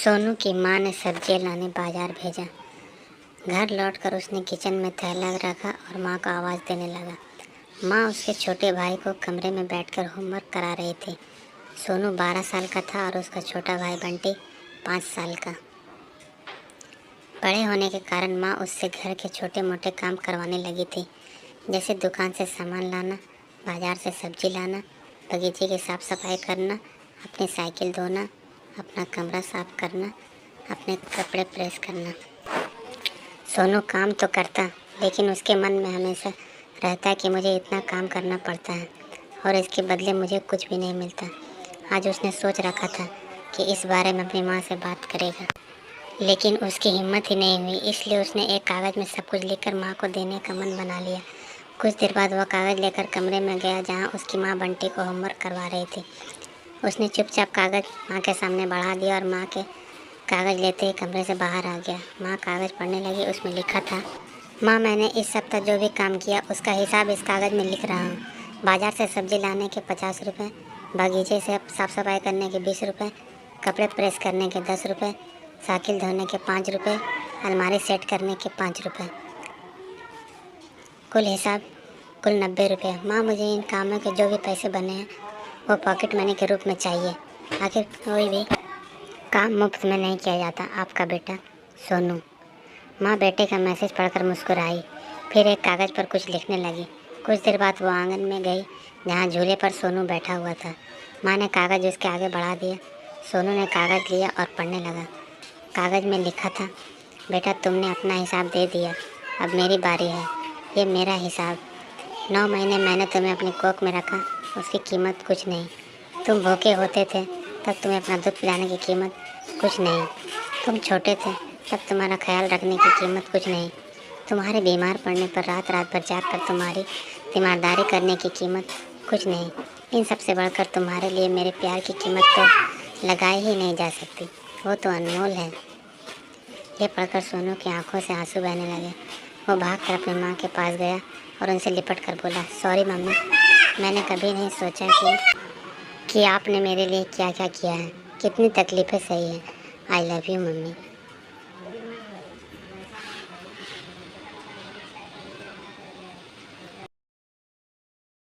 सोनू की माँ ने सब्जियां लाने बाजार भेजा। घर लौटकर उसने किचन में थैला रखा और माँ को आवाज़ देने लगा। माँ उसके छोटे भाई को कमरे में बैठकर होमवर्क करा रही थी। सोनू 12 साल का था और उसका छोटा भाई बंटी 5 साल का। बड़े होने के कारण माँ उससे घर के छोटे मोटे काम करवाने लगी थी, जैसे दुकान से सामान लाना, बाजार से सब्जी लाना, बगीचे की साफ़ सफाई करना, अपनी साइकिल धोना, अपना कमरा साफ़ करना, अपने कपड़े प्रेस करना। सोनू काम तो करता, लेकिन उसके मन में हमेशा रहता कि मुझे इतना काम करना पड़ता है और इसके बदले मुझे कुछ भी नहीं मिलता। आज उसने सोच रखा था कि इस बारे में अपनी माँ से बात करेगा, लेकिन उसकी हिम्मत ही नहीं हुई। इसलिए उसने एक कागज़ में सब कुछ लिखकर माँ को देने का मन बना लिया। कुछ देर बाद वह कागज़ लेकर कमरे में गया जहाँ उसकी माँ बंटी को होमवर्क करवा रही थी। उसने चुपचाप कागज़ माँ के सामने बढ़ा दिया और माँ के कागज़ लेते ही कमरे से बाहर आ गया। माँ कागज़ पढ़ने लगी। उसमें लिखा था, माँ, मैंने इस सप्ताह जो भी काम किया उसका हिसाब इस कागज़ में लिख रहा हूँ। बाज़ार से सब्ज़ी लाने के 50 रुपये, बगीचे से साफ़ सफाई करने के 20 रुपये, कपड़े प्रेस करने के 10 रुपये, साइकिल धोने के 5 रुपये, अलमारी सेट करने के 5 रुपये, कुल हिसाब कुल 90 रुपये। माँ, मुझे इन कामों के जो भी पैसे बने हैं वो पॉकेट मनी के रूप में चाहिए। आखिर कोई भी काम मुफ्त में नहीं किया जाता। आपका बेटा सोनू। माँ बेटे का मैसेज पढ़कर मुस्कुराई, फिर एक कागज़ पर कुछ लिखने लगी। कुछ देर बाद वो आंगन में गई जहाँ झूले पर सोनू बैठा हुआ था। माँ ने कागज़ उसके आगे बढ़ा दिया। सोनू ने कागज़ लिया और पढ़ने लगा। कागज़ में लिखा था, बेटा, तुमने अपना हिसाब दे दिया, अब मेरी बारी है। ये मेरा हिसाब। 9 महीने मैंने तुम्हें अपनी कोख में रखा, उसकी कीमत कुछ नहीं। तुम भूखे होते थे तब तुम्हें अपना दूध पिलाने की कीमत कुछ नहीं। तुम छोटे थे तब तुम्हारा ख्याल रखने की कीमत कुछ नहीं। तुम्हारे बीमार पड़ने पर रात रात भर जाग कर तुम्हारी तीमारदारी करने की कीमत कुछ नहीं। इन सबसे बढ़कर तुम्हारे लिए मेरे प्यार की कीमत तो लगाई ही नहीं जा सकती, वो तो अनमोल है। ये पढ़कर सोनू की आंखों से आंसू बहने लगे। वो भागकर अपनी माँ के पास गया और उनसे लिपट कर बोला, सॉरी मम्मी, मैंने कभी नहीं सोचा कि आपने मेरे लिए क्या क्या किया है। कितनी तकलीफ़ें सही हैं। I love you mummy.